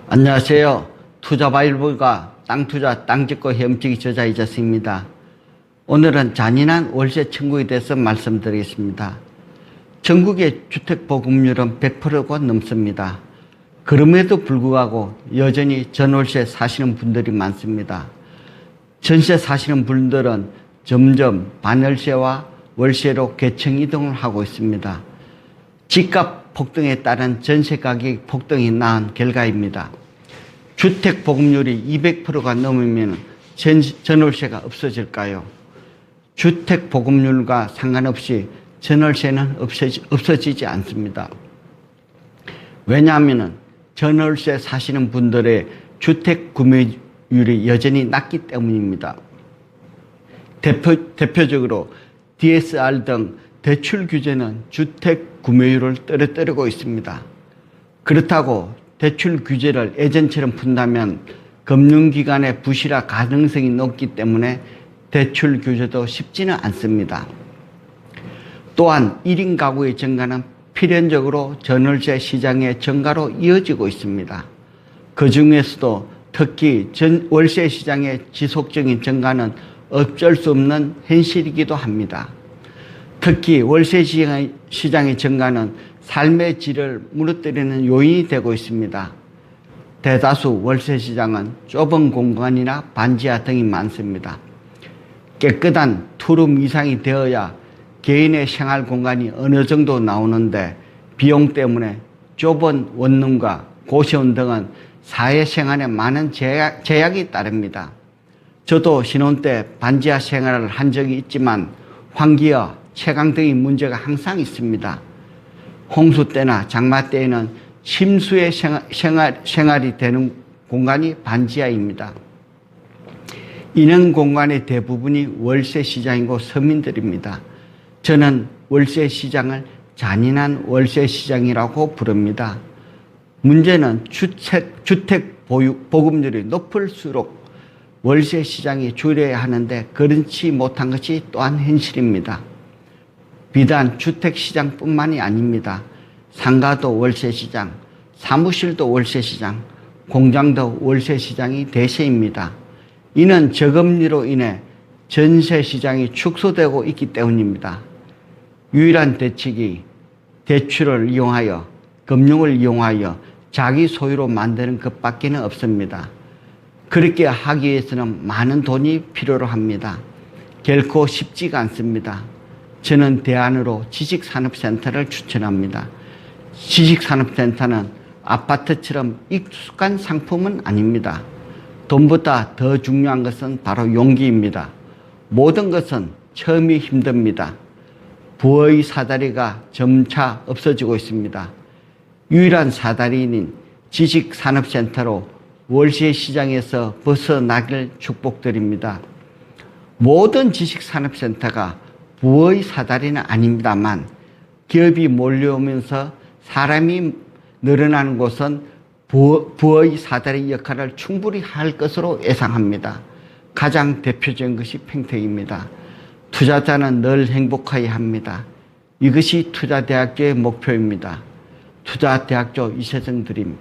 안녕하세요. 투자바이블과 땅투자, 땅짓고 헤엄치기 저자 이자스입니다. 오늘은 잔인한 월세 청구에 대해서 말씀드리겠습니다. 전국의 주택보급률은 100%가 넘습니다. 그럼에도 불구하고 여전히 전월세 사시는 분들이 많습니다. 전세 사시는 분들은 점점 반월세와 월세로 계층 이동을 하고 있습니다. 집값 폭등에 따른 전세 가격 폭등이 낳은 결과입니다. 주택 보급률이 200%가 넘으면 전월세가 없어질까요? 주택 보급률과 상관없이 전월세는 없어지지 않습니다. 왜냐하면 전월세 사시는 분들의 주택 구매율이 여전히 낮기 때문입니다. 대표적으로 DSR 등 대출 규제는 주택 구매율을 떨어뜨리고 있습니다. 그렇다고 대출 규제를 예전처럼 푼다면 금융기관의 부실화 가능성이 높기 때문에 대출 규제도 쉽지는 않습니다. 또한 1인 가구의 증가는 필연적으로 전월세 시장의 증가로 이어지고 있습니다. 그 중에서도 특히 월세 시장의 지속적인 증가는 어쩔 수 없는 현실이기도 합니다. 특히 월세 시장의 증가는 삶의 질을 무너뜨리는 요인이 되고 있습니다. 대다수 월세 시장은 좁은 공간이나 반지하 등이 많습니다. 깨끗한 투룸 이상이 되어야 개인의 생활 공간이 어느 정도 나오는데 비용 때문에 좁은 원룸과 고시원 등은 사회생활에 많은 제약이 따릅니다. 저도 신혼 때 반지하 생활을 한 적이 있지만 환기와 채광 등의 문제가 항상 있습니다. 홍수 때나 장마 때에는 심수의 생활이 되는 공간이 반지하입니다. 이런 공간의 대부분이 월세 시장이고 서민들입니다. 저는 월세 시장을 잔인한 월세 시장이라고 부릅니다. 문제는 주택 보급률이 높을수록 월세 시장이 줄여야 하는데 그렇지 못한 것이 또한 현실입니다. 비단 주택시장뿐만이 아닙니다. 상가도 월세시장, 사무실도 월세시장, 공장도 월세시장이 대세입니다. 이는 저금리로 인해 전세시장이 축소되고 있기 때문입니다. 유일한 대책이 대출을 이용하여 금융을 이용하여 자기 소유로 만드는 것밖에 없습니다. 그렇게 하기 위해서는 많은 돈이 필요로 합니다. 결코 쉽지가 않습니다. 저는 대안으로 지식산업센터를 추천합니다. 지식산업센터는 아파트처럼 익숙한 상품은 아닙니다. 돈보다 더 중요한 것은 바로 용기입니다. 모든 것은 처음이 힘듭니다. 부의 사다리가 점차 없어지고 있습니다. 유일한 사다리인 지식산업센터로 월세 시장에서 벗어나길 축복드립니다. 모든 지식산업센터가 부의 사다리는 아닙니다만 기업이 몰려오면서 사람이 늘어나는 곳은 부의 사다리 역할을 충분히 할 것으로 예상합니다. 가장 대표적인 것이 평택입니다. 투자자는 늘 행복해야 합니다. 이것이 투자대학교의 목표입니다. 투자대학교 이세정 드림.